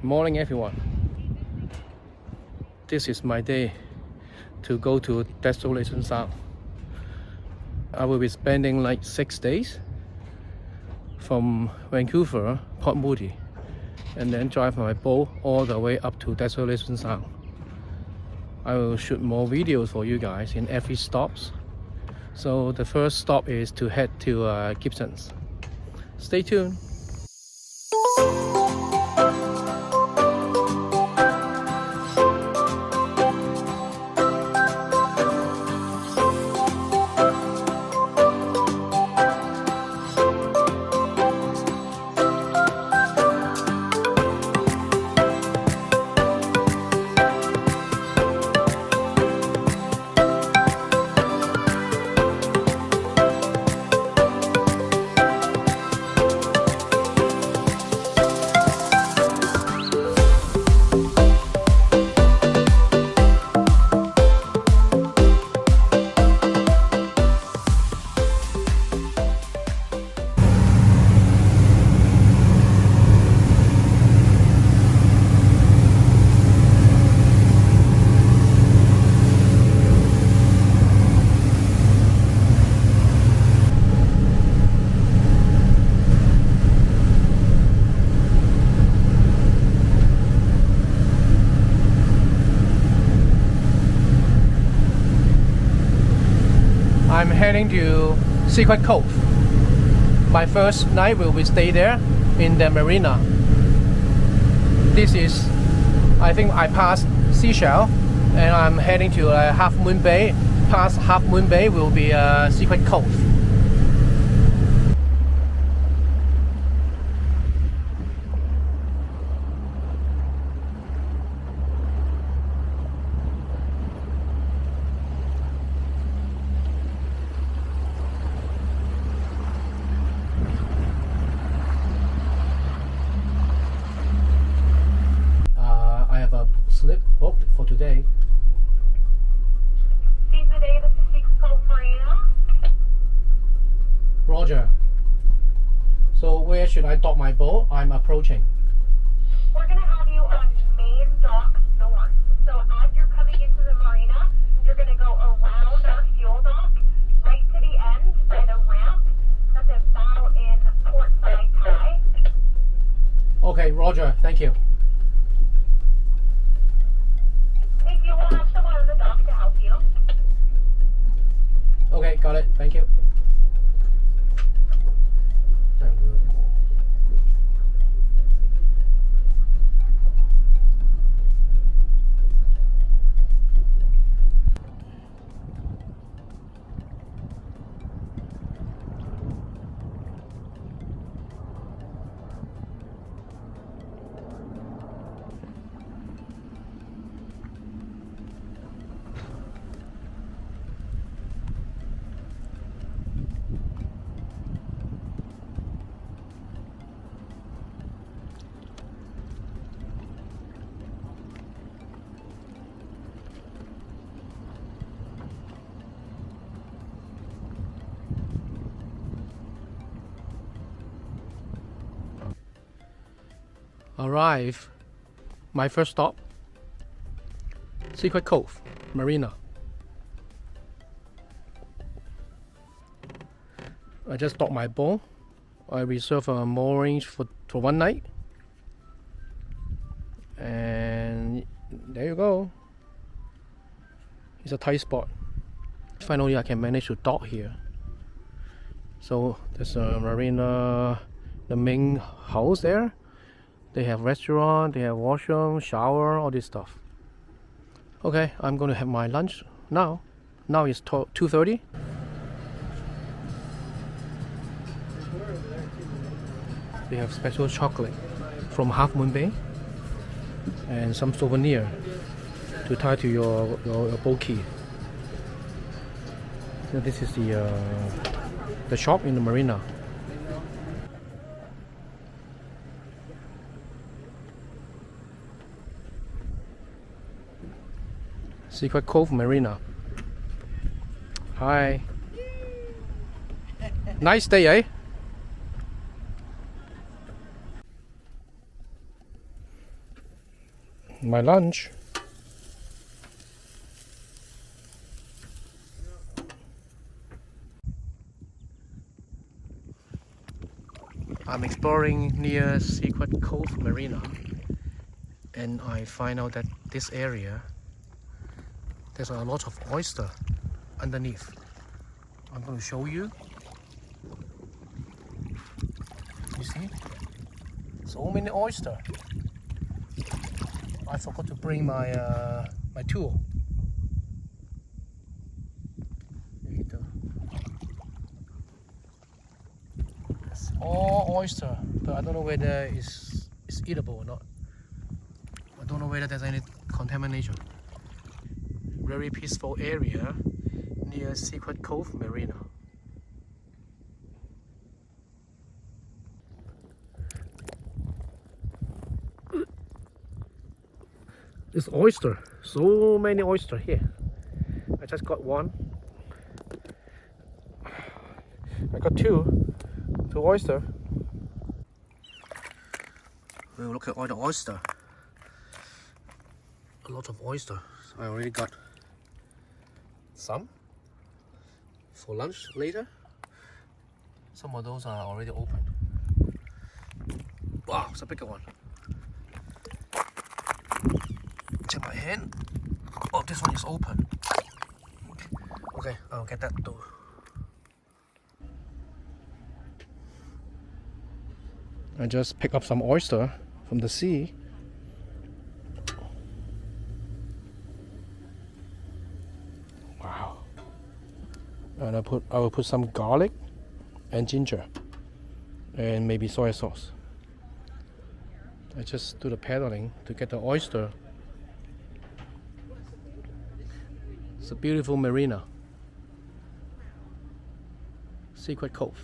Morning everyone. This is my day to go to Desolation Sound. I will be spending like 6 days from Vancouver, Port Moody, and then drive my boat all the way up to Desolation Sound. I will shoot more videos for you guys in every stops. So the first stop is to head to Gibsons. Stay tuned. I'm heading to Secret Cove. My first night will be stay there in the marina. This is, I think I passed Seashell and I'm heading to Half Moon Bay. Past Half Moon Bay will be Secret Cove. Slip booked for today. Seize the day, this is Secret Cove Marina. Roger. So where should I dock my boat? I'm approaching. We're going to have you on Main Dock North. So as you're coming into the marina, you're going to go around our fuel dock, right to the end by the ramp. That's a bow in portside tie. Okay, Roger. Thank you. You will have someone on the dock to help you. Okay, got it. Thank you. Arrive. My first stop, Secret Cove Marina. I just docked my boat. I reserved a moorings for one night, and there you go. It's a tight spot. Finally, I can manage to dock here. So there's a marina, the main house there. They have restaurant, they have washroom, shower, all this stuff. Okay, I'm going to have my lunch now. Now it's 2:30. They have special chocolate from Half Moon Bay and some souvenir to tie to your boat key. So this is the shop in the marina. Secret Cove Marina. Hi. Nice day, eh? My lunch. I'm exploring near Secret Cove Marina, and I find out that this area there's a lot of oyster underneath. I'm going to show you. You see? So many oyster. I forgot to bring my my tool. It's all oyster, but I don't know whether it's eatable or not. I don't know whether there's any contamination. Very peaceful area near Secret Cove Marina. This oyster, so many oyster here. I just got one. I got two oyster. We'll look at all the oyster. A lot of oyster. I already got some for lunch later. Some of those are already open. Wow, it's a bigger one. Check my hand. Oh, this one is open. Okay, I'll get that too. I just picked up some oyster from the sea. Wow. And I will put some garlic and ginger and maybe soy sauce. I just do the paddling to get the oyster. It's a beautiful marina. Secret Cove.